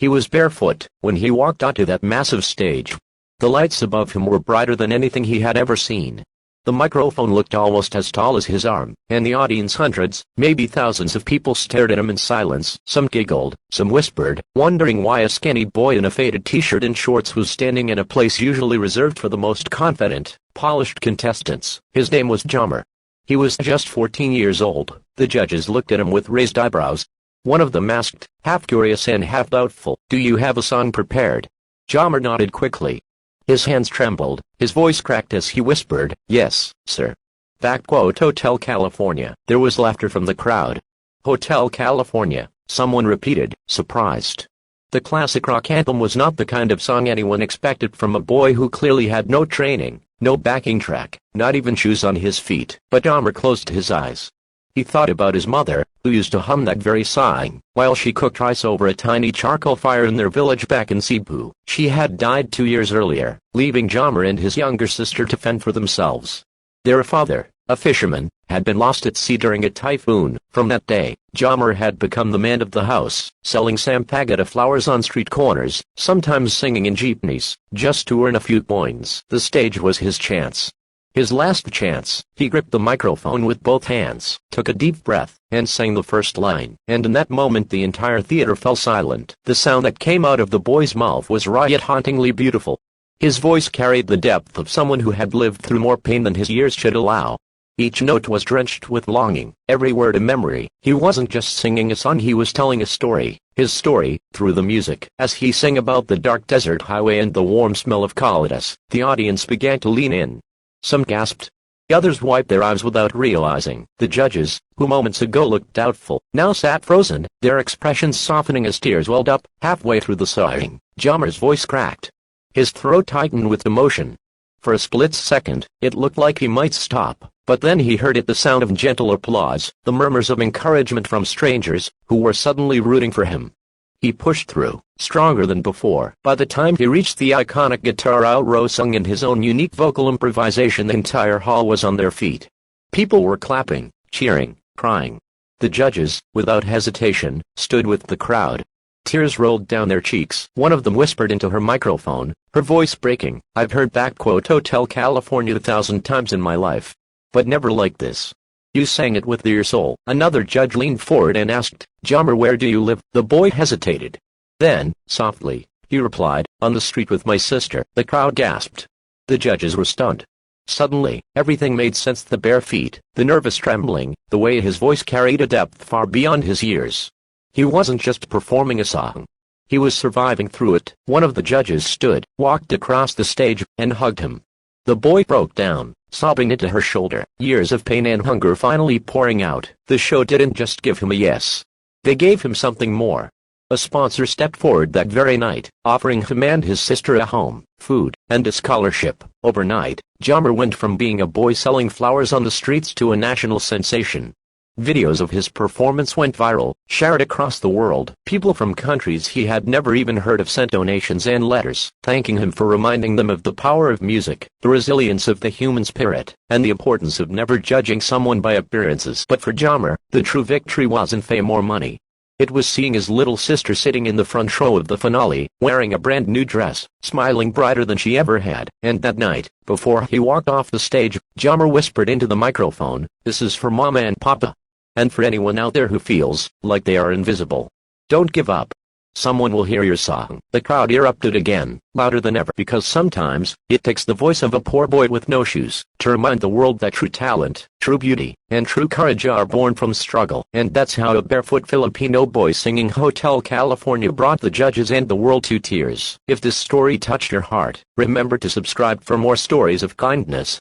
He was barefoot when he walked onto that massive stage. The lights above him were brighter than anything he had ever seen. The microphone looked almost as tall as his arm, and the audience, hundreds, maybe thousands of people, stared at him in silence. Some giggled, some whispered, wondering why a skinny boy in a faded t-shirt and shorts was standing in a place usually reserved for the most confident, polished contestants. His name was Jammer. He was just 14 years old. The judges looked at him with raised eyebrows. One of them asked, half curious and half doubtful, "Do you have a song prepared?" Jammer nodded quickly. His hands trembled, his voice cracked as he whispered, "Yes, sir." Hotel California. There was laughter from the crowd. Hotel California, someone repeated, surprised. The classic rock anthem was not the kind of song anyone expected from a boy who clearly had no training, no backing track, not even shoes on his feet. But Jammer closed his eyes. He thought about his mother, who used to hum that very song, while she cooked rice over a tiny charcoal fire in their village back in Cebu. She had died 2 years earlier, leaving Jammer and his younger sister to fend for themselves. Their father, a fisherman, had been lost at sea during a typhoon. From that day, Jammer had become the man of the house, selling sampagita flowers on street corners, sometimes singing in jeepneys, just to earn a few coins. The stage was his chance. His last chance. He gripped the microphone with both hands, took a deep breath, and sang the first line. And in that moment the entire theater fell silent. The sound that came out of the boy's mouth was raw yet hauntingly beautiful. His voice carried the depth of someone who had lived through more pain than his years should allow. Each note was drenched with longing, every word a memory. He wasn't just singing a song, he was telling a story. His story, through the music. As he sang about the dark desert highway and the warm smell of colitas, the audience began to lean in. Some gasped. Others wiped their eyes without realizing. The judges, who moments ago looked doubtful, now sat frozen, their expressions softening as tears welled up. Halfway through the song, Jammer's voice cracked. His throat tightened with emotion. For a split second, it looked like he might stop, but then he heard it, the sound of gentle applause, the murmurs of encouragement from strangers, who were suddenly rooting for him. He pushed through, stronger than before. By the time he reached the iconic guitar outro sung in his own unique vocal improvisation, the entire hall was on their feet. People were clapping, cheering, crying. The judges, without hesitation, stood with the crowd. Tears rolled down their cheeks. One of them whispered into her microphone, her voice breaking, "I've heard Hotel California 1,000 times in my life. But never like this. You sang it with your soul." Another judge leaned forward and asked, "Jammer, where do you live?" The boy hesitated. Then, softly, he replied, "On the street with my sister." The crowd gasped. The judges were stunned. Suddenly, everything made sense: the bare feet, the nervous trembling, the way his voice carried a depth far beyond his years. He wasn't just performing a song. He was surviving through it. One of the judges stood, walked across the stage, and hugged him. The boy broke down, sobbing into her shoulder, years of pain and hunger finally pouring out. The show didn't just give him a yes. They gave him something more. A sponsor stepped forward that very night, offering him and his sister a home, food, and a scholarship. Overnight, Jammer went from being a boy selling flowers on the streets to a national sensation. Videos of his performance went viral, shared across the world. People from countries he had never even heard of sent donations and letters, thanking him for reminding them of the power of music, the resilience of the human spirit, and the importance of never judging someone by appearances. But for Jammer, the true victory wasn't fame or money. It was seeing his little sister sitting in the front row of the finale, wearing a brand new dress, smiling brighter than she ever had. And that night, before he walked off the stage, Jammer whispered into the microphone, "This is for Mama and Papa. And for anyone out there who feels like they are invisible. Don't give up. Someone will hear your song." The crowd erupted again, louder than ever, because sometimes, it takes the voice of a poor boy with no shoes, to remind the world that true talent, true beauty, and true courage are born from struggle. And that's how a barefoot Filipino boy singing Hotel California brought the judges and the world to tears. If this story touched your heart, remember to subscribe for more stories of kindness.